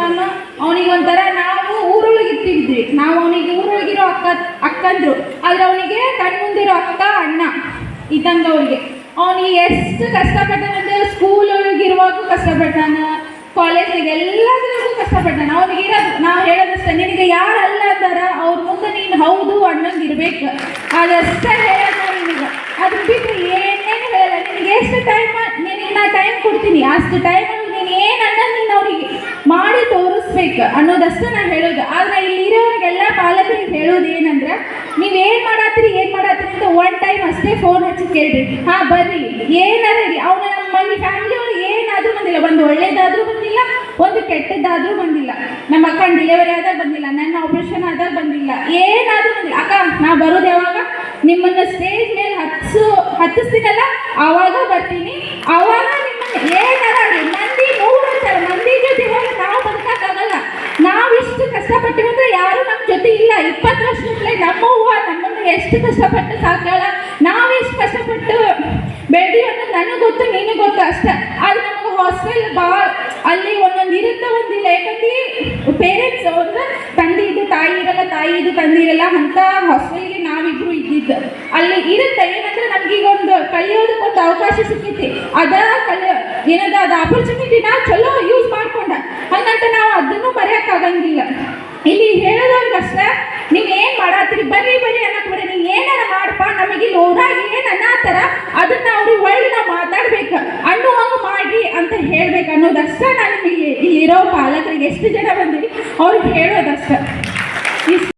ನಾನು ಅವನಿಗೆ ಒಂಥರ ನಾವು ಊರೊಳಗಿರ್ತಿದ್ವಿ, ನಾವು ಅವನಿಗೆ ಊರೊಳಗಿರೋ ಅಕ್ಕಂದ್ರು, ಆದ್ರೆ ಅವನಿಗೆ ಕಣ್ಮುಂದಿರೋ ಅಕ್ಕ ಅಣ್ಣ ಇದ್ದಂಗ ಅವ್ರಿಗೆ. ಅವನಿಗೆ ಎಷ್ಟು ಕಷ್ಟಪಟ್ಟಾನಂದ್ರೆ ಸ್ಕೂಲ್ ಒಳಗಿರುವಾಗೂ ಕಷ್ಟಪಟ್ಟಾನ, ಕಾಲೇಜಿಗೆ ಎಲ್ಲದ್ರಾಗೂ ಕಷ್ಟಪಟ್ಟಾನ. ಅವನಿಗೆ ಇರೋದು ನಾವು ಹೇಳೋದಷ್ಟೇ, ನಿನಗೆ ಯಾರು ಅಲ್ಲ ಅಂತಾರ ಅವ್ರ ಮುಂದೆ ನೀನು ಹೌದು ಅಣ್ಣಂಗೆ ಇರ್ಬೇಕು, ಅದಷ್ಟೇ ಹೇಳೋದು ನಿನಗೆ. ಅದ್ರ ಬಿಟ್ಟು ಏನೇನು ಹೇಳಲ್ಲ. ನಿನಗೆ ಎಷ್ಟು ಟೈಮ್ ನಿನಗೆ ನಾ ಟೈಮ್ ಕೊಡ್ತೀನಿ, ಅಷ್ಟು ಟೈಮಲ್ಲಿ ನೀನು ಏನನ್ನ ನೀನು ಅವ್ರಿಗೆ ಮಾಡಿ ತೋರಿಸ್ಬೇಕು ಅನ್ನೋದಷ್ಟೇ ನಾನು ಹೇಳೋದು. ಆದರೆ ಇಲ್ಲಿರೋರಿಗೆಲ್ಲ ಪಾಲಕರಿಗೆ ಹೇಳೋದು ಏನಂದ್ರೆ, ನೀವೇನು ಮಾಡತ್ತೀರಿ ಅಂತ ಒನ್ ಟೈಮ್ ಅಷ್ಟೇ ಫೋನ್ ಹಚ್ಚಿ ಕೇಳ್ರಿ. ಹಾಂ ಬರ್ರಿ, ಏನಾರ ರೀ ಅವನ ನಮ್ಮ ಮನೆ ಫ್ಯಾಮಿಲಿ ಒಳಗೆ ಏನಾದರೂ ಬಂದಿಲ್ಲ, ಒಂದು ಒಳ್ಳೇದಾದರೂ ಬಂದಿಲ್ಲ, ಒಂದು ಕೆಟ್ಟದ್ದಾದರೂ ಬಂದಿಲ್ಲ. ನಮ್ಮ ಅಕ್ಕನ ಡೆಲಿವರಿ ಆದಾಗ ಬಂದಿಲ್ಲ, ನನ್ನ ಆಪರೇಷನ್ ಆದಾಗ ಬಂದಿಲ್ಲ, ಏನಾದರೂ ಬಂದಿಲ್ಲ. ಅಕ್ಕ ನಾ ಬರೋದು ಯಾವಾಗ, ನಿಮ್ಮನ್ನು ಸ್ಟೇಜ್ ಮೇಲೆ ಹತ್ತಿಸ್ತೀನಲ್ಲ ಆವಾಗ ಬರ್ತೀನಿ, ಆವಾಗ ನಿಮ್ಮನ್ನು ಏನಾರ ಮಂದಿ ನೋಡ್ತಾರೆ, ಮಂದಿ ಜೊತೆ ಹೋಗಿ ನಾವು ಬದುಕೋಕ್ಕಾಗಲ್ಲ. ನಾವಿಷ್ಟು ಕಷ್ಟಪಟ್ಟಿವಂದ್ರೆ ಯಾರು ನಮ್ಮ ಜೊತೆ ಇಲ್ಲ. 20 ವರ್ಷಗಳೇ ನಮ್ಮ ಹೂವು ನಮ್ಮನ್ನು ಎಷ್ಟು ಕಷ್ಟಪಟ್ಟು ಸಾಕಾಳ, ನಾವೆಷ್ಟು ಕಷ್ಟಪಟ್ಟು ಬೆಳೆದೀವಿ ಅನ್ನೋದು ನನಗೆ ಗೊತ್ತು, ನೀನು ಗೊತ್ತು ಅಷ್ಟೇ. ಆದರೆ ನಮಗೆ ಹಾಸ್ಟೆಲ್ ಅಲ್ಲಿ ಒಂದೊಂದು ಇರುತ್ತೆ, ಒಂದಿಲ್ಲ. ಯಾಕಂದ್ರೆ ಪೇರೆಂಟ್ಸ್ ಅಂದ್ರೆ ತಂದೆ ಇದು ತಾಯಿ ಇರಲ್ಲ, ತಾಯಿ ಇದು ತಂದೆ ಇರಲ್ಲ, ಅಂತ ಹಾಸ್ಟೆಲ್ಗೆ ನಾವಿಬ್ರು ಇದ್ದಿದ್ದು. ಅಲ್ಲಿ ಇರುತ್ತೆ ಏನಂದ್ರೆ ನಮ್ಗೀಗ ಒಂದು ಕಲಿಯೋದಕ್ಕೊಂದು ಅವಕಾಶ ಸಿಕ್ಕೈತಿ, ಏನದ ಅದು ಆಪರ್ಚುನಿಟಿನ ಚಲೋ ಯೂಸ್ ಮಾಡ್ಕೊಂಡ, ಹಂಗಂತ ನಾವು ಅದನ್ನು ಮರೆಯೋಕ್ಕಾಗಂಗಿಲ್ಲ. ಇಲ್ಲಿ ಹೇಳೋದವ್ರಿಗಷ್ಟೇ, ನೀವು ಏನು ಮಾಡತ್ತೀರಿ ಬರ್ರಿ ಅನ್ನಕ್ಕೆ ಬಿಡ, ನೀವು ಏನಾರ ಮಾಡಪ್ಪ, ನಮಗೆ ಇಲ್ಲಿ ಊರಾಗಿ ಏನು ಅನ್ನತ್ತಾರ ಅದನ್ನ ಅವ್ರಿಗೆ ಒಳ್ಳೆ ನಾವು ಮಾತಾಡ್ಬೇಕು, ಅನ್ನುವಂಗೆ ಮಾಡ್ರಿ ಅಂತ ಹೇಳ್ಬೇಕು ಅನ್ನೋದಷ್ಟೇ. ನಾನು ಇಲ್ಲಿರೋ ಪಾಲಕರಿಗೆ ಎಷ್ಟು ಜನ ಬಂದಿರಿ ಅವ್ರಿಗೆ ಹೇಳೋದಷ್ಟೇ.